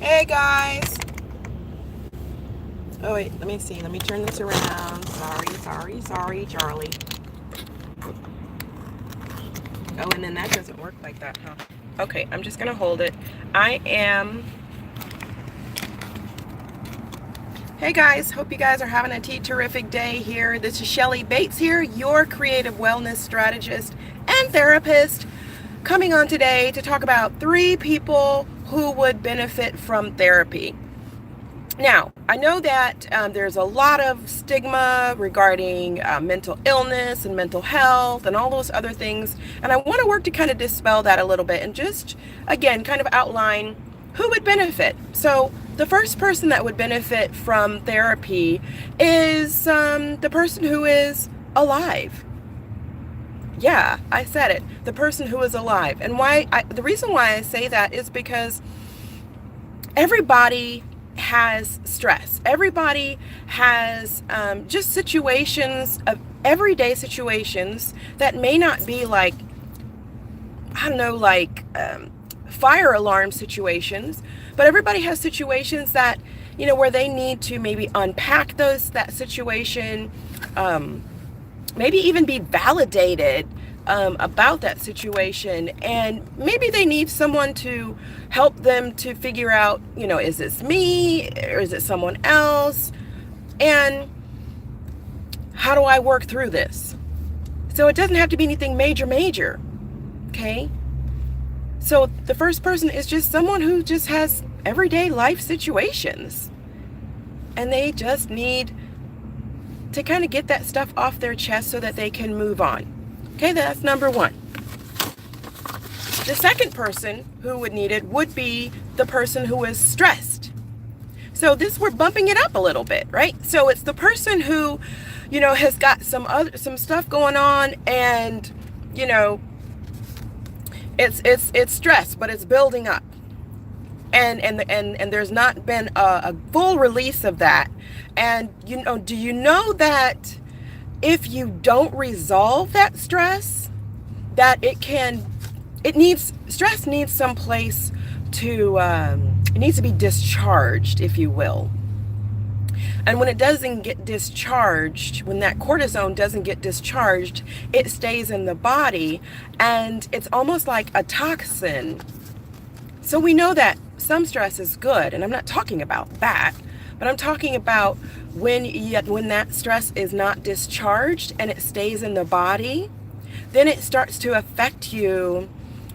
Hey guys. Oh wait, let me see. Let me turn this around. Sorry, Charlie. Oh, and then that doesn't work like that, huh? Okay, I'm just gonna hold it. I am. Hey guys, hope you guys are having a terrific day here. This is Shelly Bates here, your creative wellness strategist and therapist, coming on today to talk about 3 people who would benefit from therapy. Now, I know that there's a lot of stigma regarding mental illness and mental health and all those other things. And I want to work to kind of dispel that a little bit and just, again, kind of outline who would benefit. So, the first person that would benefit from therapy is the person who is alive. Yeah, I said it. The person who is alive. And the reason why I say that is because everybody has stress. Everybody has just situations of everyday situations that may not be like, I don't know, like fire alarm situations, but everybody has situations that, where they need to maybe unpack that situation, maybe even be validated about that situation, and maybe they need someone to help them to figure out, is this me or is it someone else, and how do I work through this? So it doesn't have to be anything major, okay? So the first person is just someone who just has everyday life situations, and they just need to kind of get that stuff off their chest so that they can move on. Okay, that's number one. The second person who would need it would be the person who is stressed. So we're bumping it up a little bit, right? So it's the person who, has got some stuff going on, and, it's stress, but it's building up. And there's not been a full release of that. And, do you know that if you don't resolve that stress, that stress needs some place to, it needs to be discharged, if you will. And when it doesn't get discharged, when that cortisone doesn't get discharged, it stays in the body, and it's almost like a toxin. So we know that some stress is good, and I'm not talking about that, but I'm talking about when that stress is not discharged and it stays in the body, then it starts to affect you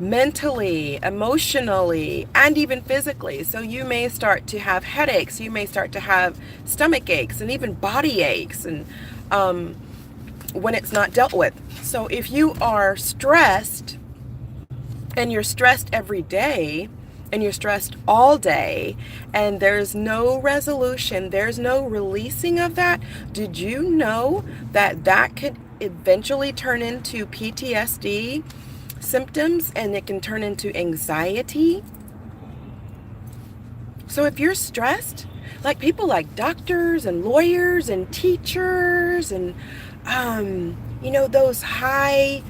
mentally, emotionally, and even physically. So you may start to have headaches, you may start to have stomach aches, and even body aches, and when it's not dealt with. So if you are stressed, and you're stressed every day, and you're stressed all day, and there's no resolution, there's no releasing of that, did you know that could eventually turn into PTSD symptoms, and it can turn into anxiety? So if you're stressed, like people like doctors and lawyers and teachers and those high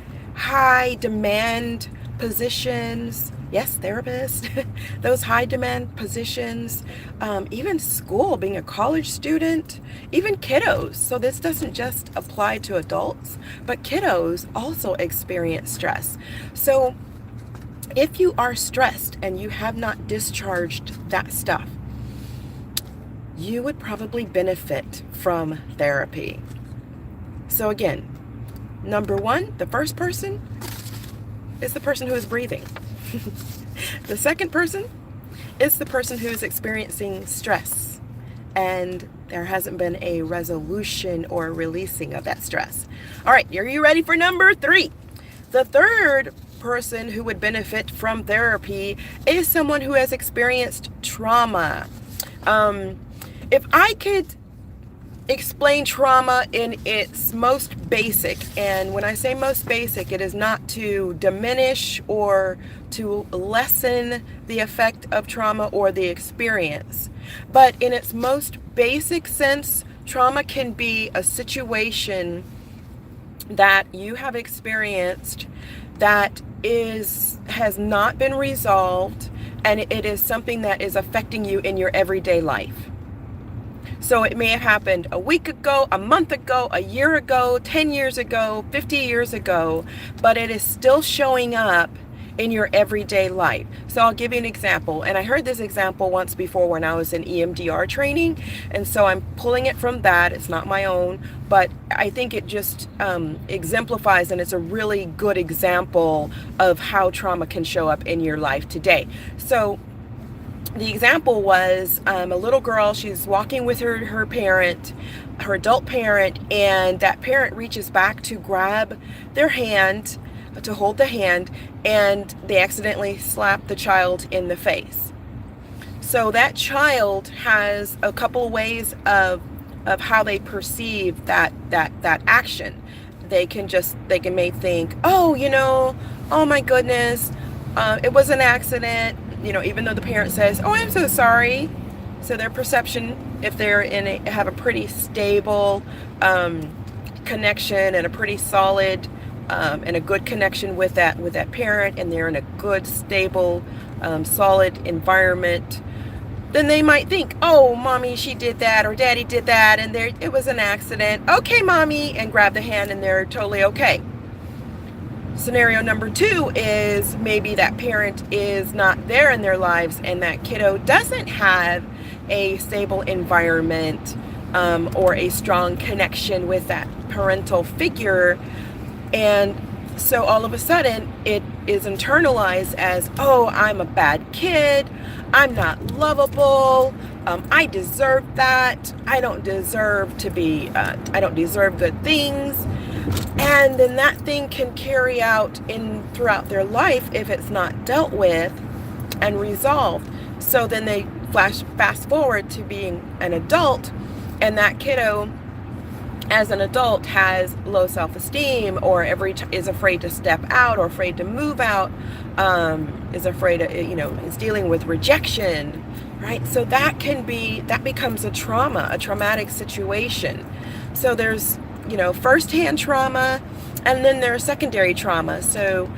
demand positions, yes, therapists, those high demand positions, even school, being a college student, even kiddos. So this doesn't just apply to adults, but kiddos also experience stress. So if you are stressed and you have not discharged that stuff, you would probably benefit from therapy. So again, number one, the first person is the person who is breathing. The second person is the person who is experiencing stress, and there hasn't been a resolution or releasing of that stress. All right, are you ready for number 3? The third person who would benefit from therapy is someone who has experienced trauma. If I could explain trauma in its most basic, and when I say most basic, it is not to diminish or to lessen the effect of trauma or the experience, but in its most basic sense, trauma can be a situation that you have experienced that has not been resolved, and it is something that is affecting you in your everyday life. So it may have happened a week ago, a month ago, a year ago, 10 years ago, 50 years ago, but it is still showing up in your everyday life. So I'll give you an example. And I heard this example once before when I was in EMDR training. And so I'm pulling it from that. It's not my own, but I think it just exemplifies, and it's a really good example of how trauma can show up in your life today. So the example was a little girl. She's walking with her parent, her adult parent, and that parent reaches back to grab their hand, to hold the hand, and they accidentally slap the child in the face. So that child has a couple of ways of how they perceive that action. They may think, oh my goodness, it was an accident. Even though the parent says, oh, I'm so sorry. So their perception, if they're have a pretty stable connection and a pretty solid and a good connection with that parent, and they're in a good, stable, solid environment, then they might think, oh, mommy, she did that, or daddy did that, and it was an accident. Okay, mommy, and grab the hand, and they're totally okay. Scenario number 2 is maybe that parent is not there in their lives, and that kiddo doesn't have a stable environment or a strong connection with that parental figure. And so all of a sudden it is internalized as, oh, I'm a bad kid. I'm not lovable. I deserve that. I don't deserve good things. And then that thing can carry out throughout their life if it's not dealt with and resolved. So then they fast forward to being an adult, and that kiddo as an adult has low self-esteem, or is afraid to step out, or afraid to move out, is afraid of, is dealing with rejection, right? So that becomes a traumatic situation. So there's firsthand trauma, and then there's secondary trauma. So,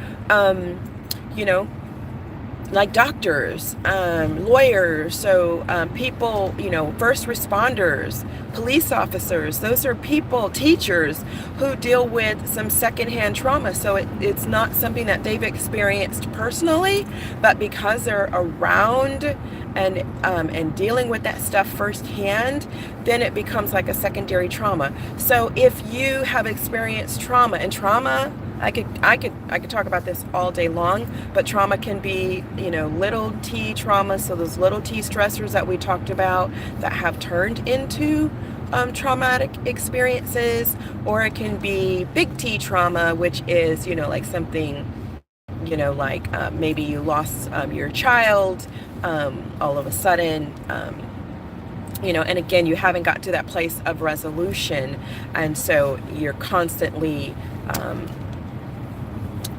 like doctors, lawyers, so people, first responders, police officers, those are people, teachers who deal with some secondhand trauma. So it's not something that they've experienced personally, but because they're around and dealing with that stuff firsthand, then it becomes like a secondary trauma. So if you have experienced trauma, and trauma, I could talk about this all day long, but trauma can be, little t trauma, so those little t stressors that we talked about that have turned into traumatic experiences, or it can be big T trauma, which is, like something, like maybe you lost your child all of a sudden, and again, you haven't got to that place of resolution, and so you're constantly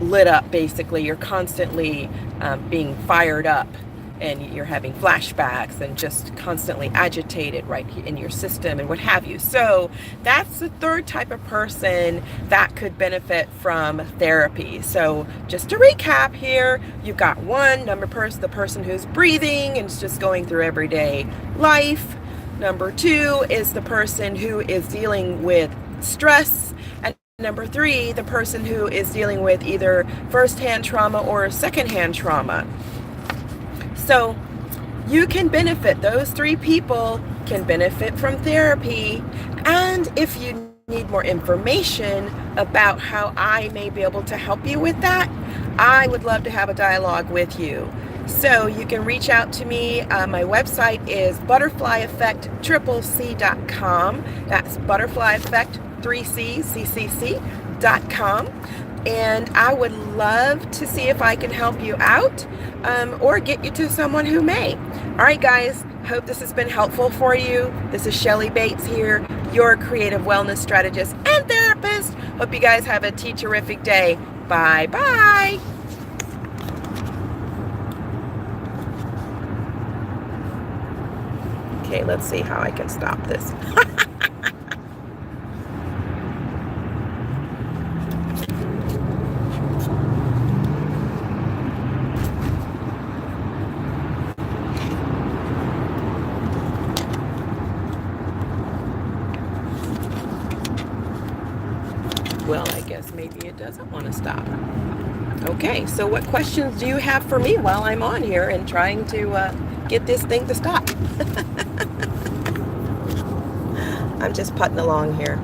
lit up. Basically, you're constantly being fired up, and you're having flashbacks and just constantly agitated right in your system and what have you. So that's the third type of person that could benefit from therapy. So just to recap here, you've got the person who's breathing and is just going through everyday life. Number 2 is the person who is dealing with stress. And number 3, the person who is dealing with either first-hand trauma or second-hand trauma. So you can benefit, those 3 people can benefit from therapy. And if you need more information about how I may be able to help you with that, I would love to have a dialogue with you. So you can reach out to me. My website is butterflyeffectccc.com. That's butterflyeffect3ccc.com. And I would love to see if I can help you out or get you to someone who may. All right, guys, hope this has been helpful for you. This is Shelly Bates here, your creative wellness strategist and therapist. Hope you guys have a terrific day. Bye-bye. Okay, let's see how I can stop this. Well, I guess maybe it doesn't want to stop. Okay, so what questions do you have for me while I'm on here and trying to get this thing to stop? I'm just putting along here.